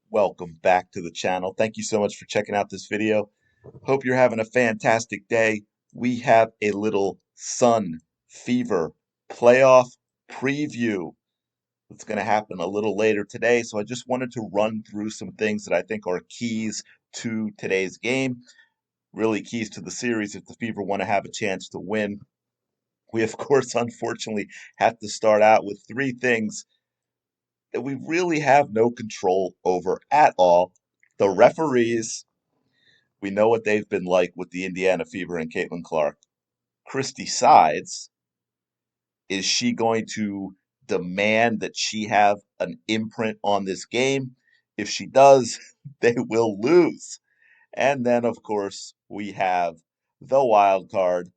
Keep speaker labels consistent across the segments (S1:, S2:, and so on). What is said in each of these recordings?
S1: Welcome back to the channel. Thank you so much for checking out this video. Hope you're having a fantastic day. We have a little Sun Fever playoff preview that's going to happen a little later today. So I just wanted to run through some things that I think are keys to today's game, really keys to the series if the Fever want to have a chance to win. We, of course, unfortunately, have to start out with three things that we really have no control over at all. The referees, we know what they've been like with the Indiana Fever and Caitlin Clark. Christy Sides, is she going to demand that she have an imprint on this game? If she does, they will lose. And then, of course, we have the wild card,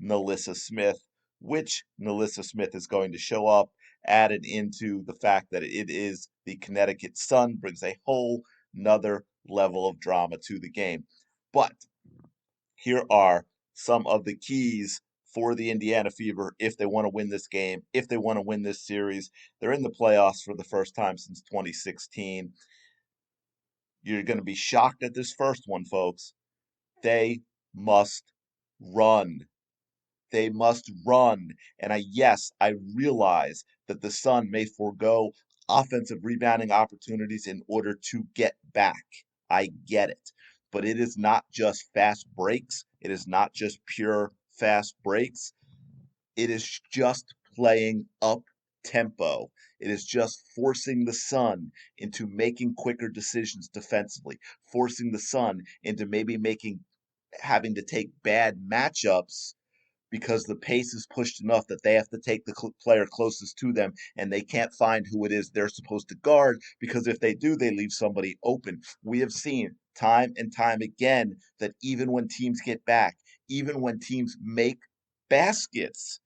S1: Nalissa Smith, which Nalissa Smith is going to show up, added into the fact that it is the Connecticut Sun, brings a whole nother level of drama to the game. But here are some of the keys for the Indiana Fever if they want to win this game, if they want to win this series. They're in the playoffs for the first time since 2016. You're going to be shocked at this first one, folks. They must run. They must run. And I realize that the Sun may forego offensive rebounding opportunities in order to get back. I get it. But it is not just fast breaks. It is not just pure fast breaks. It is just playing up tempo. It is just forcing the Sun into making quicker decisions defensively, forcing the Sun into maybe making having to take bad matchups because the pace is pushed enough that they have to take the player closest to them and they can't find who it is they're supposed to guard because if they do, they leave somebody open. We have seen time and time again that even when teams get back, even when teams make baskets,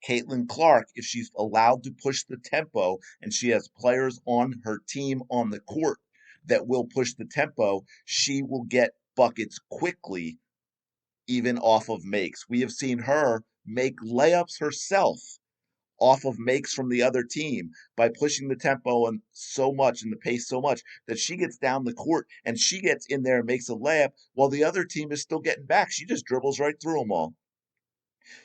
S1: Caitlin Clark, if she's allowed to push the tempo and she has players on her team on the court that will push the tempo, she will get buckets quickly even off of makes. We have seen her make layups herself off of makes from the other team by pushing the tempo and so much and the pace so much that she gets down the court and she gets in there and makes a layup while the other team is still getting back. She just dribbles right through them all.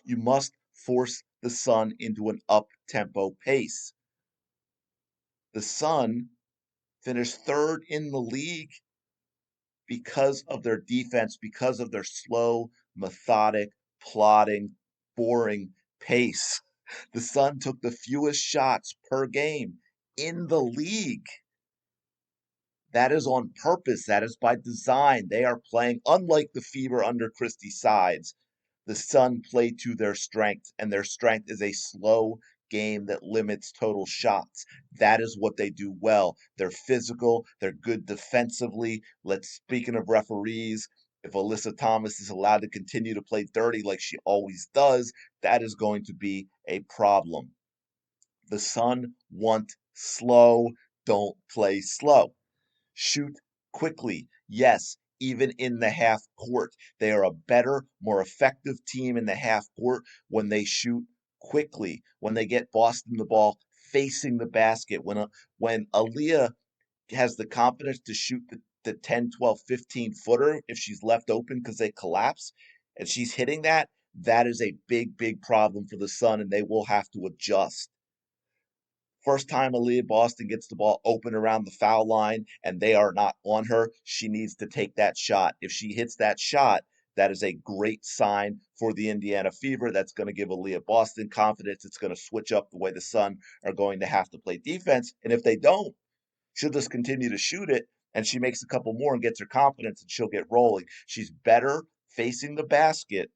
S1: You must force the Sun into an up tempo pace. The Sun finished third in the league because of their defense, because of their slow, methodic, plodding, boring pace. The Sun took the fewest shots per game in the league. That is on purpose. That is by design. They are playing, unlike the Fever under Christie Sides, the Sun play to their strength, and their strength is a slow game that limits total shots. That is what they do well. They're physical, they're good defensively. Speaking of referees, if Alyssa Thomas is allowed to continue to play dirty like she always does, that is going to be a problem. The Sun want slow, don't play slow. Shoot quickly. Yes, even in the half court. They are a better, more effective team in the half court when they shoot quickly, when they get Boston the ball facing the basket. When Aliyah has the confidence to shoot the 10, 12, 15 footer if she's left open because they collapse and she's hitting that, that is a big, big problem for the Sun, and they will have to adjust. First time Aliyah Boston gets the ball open around the foul line and they are not on her, she needs to take that shot. If she hits that shot, that is a great sign for the Indiana Fever. That's going to give Aliyah Boston confidence. It's going to switch up the way the Sun are going to have to play defense. And if they don't, she'll just continue to shoot it and she makes a couple more and gets her confidence and she'll get rolling. She's better facing the basket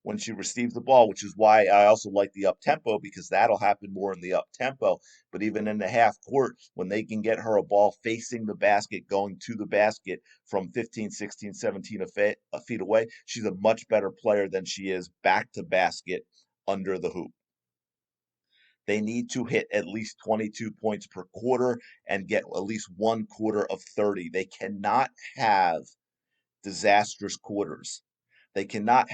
S1: when she receives the ball, which is why I also like the up tempo because that'll happen more in the up tempo. But even in the half court, when they can get her a ball facing the basket, going to the basket from 15, 16, 17 feet away, she's a much better player than she is back to basket under the hoop. They need to hit at least 22 points per quarter and get at least one quarter of 30. They cannot have disastrous quarters. They cannot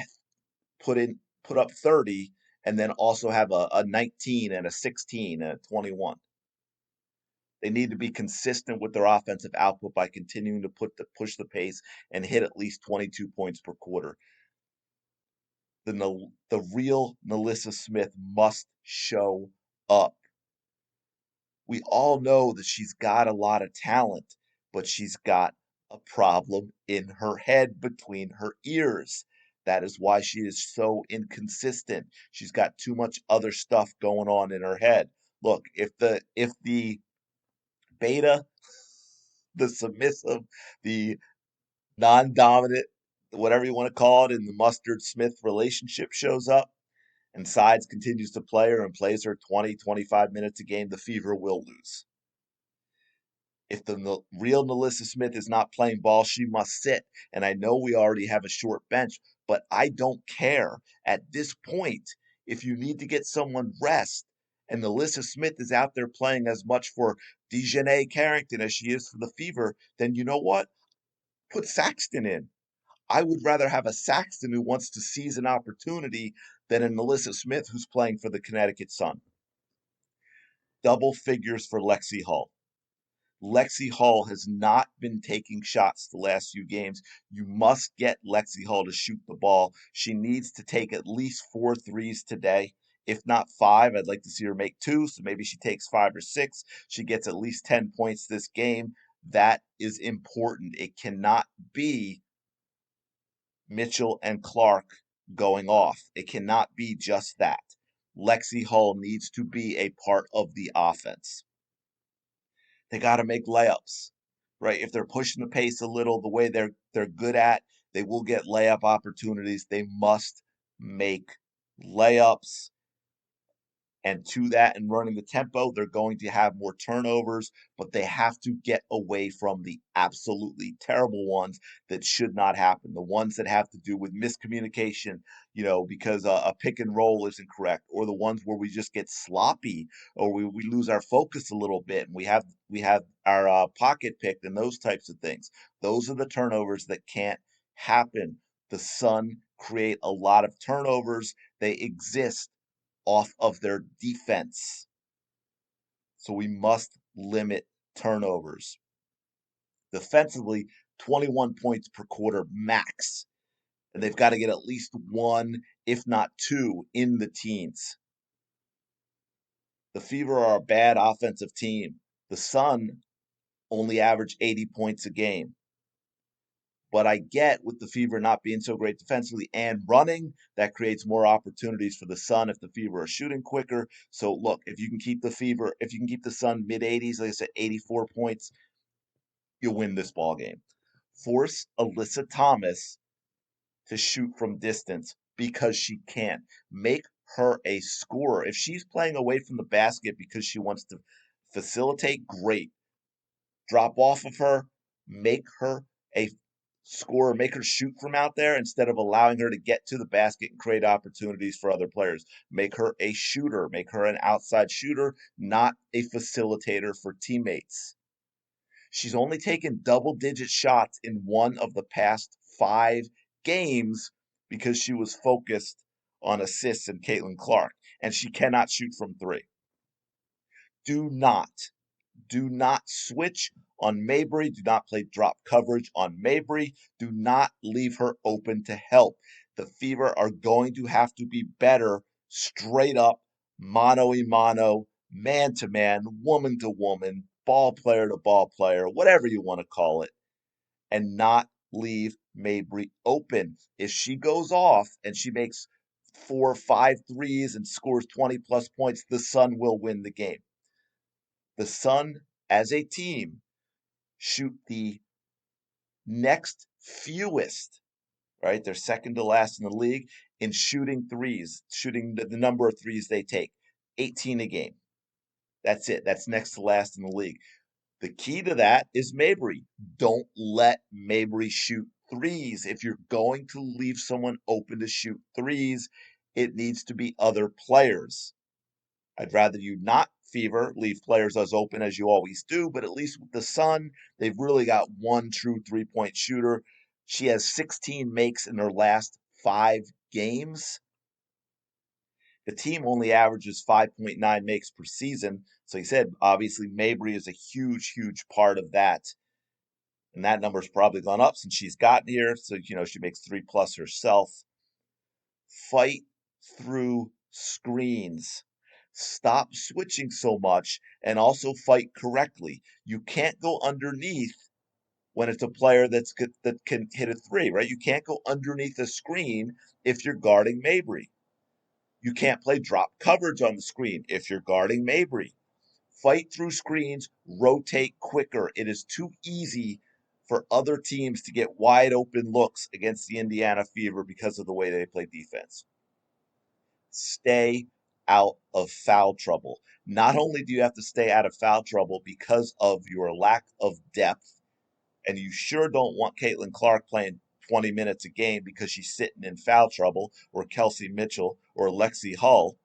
S1: put up 30 and then also have a 19 and a 16 and a 21. They need to be consistent with their offensive output by continuing to push the pace and hit at least 22 points per quarter. The real Melissa Smith must show up. We all know that she's got a lot of talent, but she's got a problem in her head between her ears. That is why she is so inconsistent. She's got too much other stuff going on in her head. Look, if the beta, the submissive, the non-dominant, whatever you want to call it, in the Mustard Smith relationship shows up and Sides continues to play her and plays her 20, 25 minutes a game, the Fever will lose. If the real Melissa Smith is not playing ball, she must sit. And I know we already have a short bench, but I don't care. At this point, if you need to get someone rest, and Melissa Smith is out there playing as much for Dejanay Carrington as she is for the Fever, then you know what? Put Saxton in. I would rather have a Saxton who wants to seize an opportunity than a Melissa Smith who's playing for the Connecticut Sun. Double figures for Lexi Hull. Lexi Hull has not been taking shots the last few games. You must get Lexi Hull to shoot the ball. She needs to take at least 4 threes today. If not 5, I'd like to see her make 2, so maybe she takes 5 or 6. She gets at least 10 points this game. That is important. It cannot be Mitchell and Clark going off. It cannot be just that. Lexi Hull needs to be a part of the offense. They got to make layups, right? If they're pushing the pace a little, the way they're good at, they will get layup opportunities. They must make layups. And to that, and running the tempo, they're going to have more turnovers, but they have to get away from the absolutely terrible ones that should not happen. The ones that have to do with miscommunication, because a pick and roll isn't correct, or the ones where we just get sloppy, or we lose our focus a little bit, and we have our pocket picked, and those types of things. Those are the turnovers that can't happen. The Sun create a lot of turnovers. They exist off of their defense. So we must limit turnovers. Defensively, 21 points per quarter max. And they've got to get at least 1, if not 2, in the teens. The Fever are a bad offensive team. The Sun only average 80 points a game. But I get with the Fever not being so great defensively and running, that creates more opportunities for the Sun if the Fever are shooting quicker. So look, if you can keep the Sun mid 80s, like I said, 84 points, you'll win this ball game. Force Alyssa Thomas to shoot from distance because she can. Make her a scorer. If she's playing away from the basket because she wants to facilitate, great. Drop off of her, make her a scorer, make her shoot from out there instead of allowing her to get to the basket and create opportunities for other players. Make her a shooter, make her an outside shooter, not a facilitator for teammates. She's only taken double-digit shots in one of the past 5 games because she was focused on assists and Caitlin Clark, and she cannot shoot from 3. Do not Do not switch on Mabry. Do not play drop coverage on Mabry. Do not leave her open to help. The Fever are going to have to be better straight up, mano a mano, man to man, woman to woman, ball player to ball player, whatever you want to call it, and not leave Mabry open. If she goes off and she makes 4 or 5 threes and scores 20 plus points, the Sun will win the game. The Sun, as a team, shoot the next fewest, right? They're second to last in the league in shooting threes, shooting the number of threes they take, 18 a game. That's it. That's next to last in the league. The key to that is Mabry. Don't let Mabry shoot threes. If you're going to leave someone open to shoot threes, it needs to be other players. I'd rather you not, Fever, leave players as open as you always do, but at least with the Sun, they've really got one true three-point shooter. She has 16 makes in her last 5 games. The team only averages 5.9 makes per season. So he said, obviously, Mabry is a huge, huge part of that. And that number's probably gone up since she's gotten here. So, she makes 3+ herself. Fight through screens. Stop switching so much and also fight correctly. You can't go underneath when it's a player that can hit a three, right? You can't go underneath a screen if you're guarding Mabry. You can't play drop coverage on the screen if you're guarding Mabry. Fight through screens, rotate quicker. It is too easy for other teams to get wide open looks against the Indiana Fever because of the way they play defense. Stay out of foul trouble. Not only do you have to stay out of foul trouble because of your lack of depth, and you sure don't want Caitlin Clark playing 20 minutes a game because she's sitting in foul trouble, or Kelsey Mitchell, or Lexi Hull,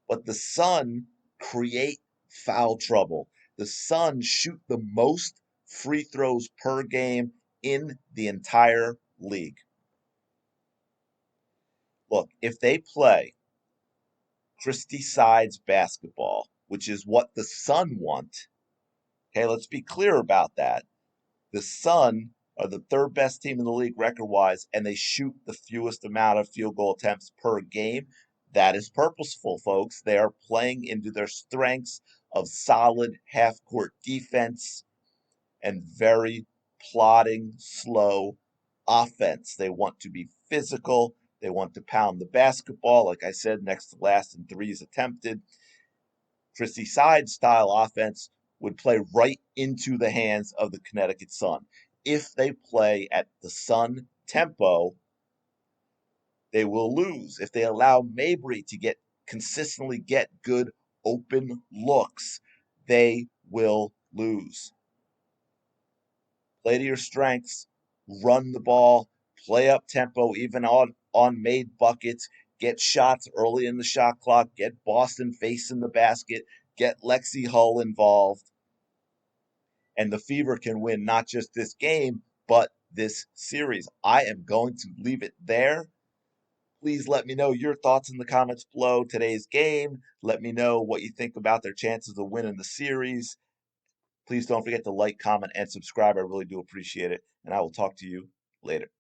S1: but the Sun create foul trouble. The Sun shoot the most free throws per game in the entire league. Look, if they play Christie Sides basketball, which is what the Sun want, okay, let's be clear about that. The Sun are the third best team in the league record wise, and they shoot the fewest amount of field goal attempts per game. That is purposeful, folks. They are playing into their strengths of solid half court defense and very plodding, slow offense. They want to be physical. They want to pound the basketball, like I said, next to last in threes attempted. Christie Side style offense would play right into the hands of the Connecticut Sun. If they play at the Sun tempo, they will lose. If they allow Mabry to consistently get good open looks, they will lose. Play to your strengths, run the ball, play up tempo, even on made buckets, get shots early in the shot clock, get Boston facing the basket, get Lexi Hull involved, and the Fever can win not just this game, but this series. I am going to leave it there. Please let me know your thoughts in the comments below today's game. Let me know what you think about their chances of winning the series. Please don't forget to like, comment, and subscribe. I really do appreciate it. And I will talk to you later.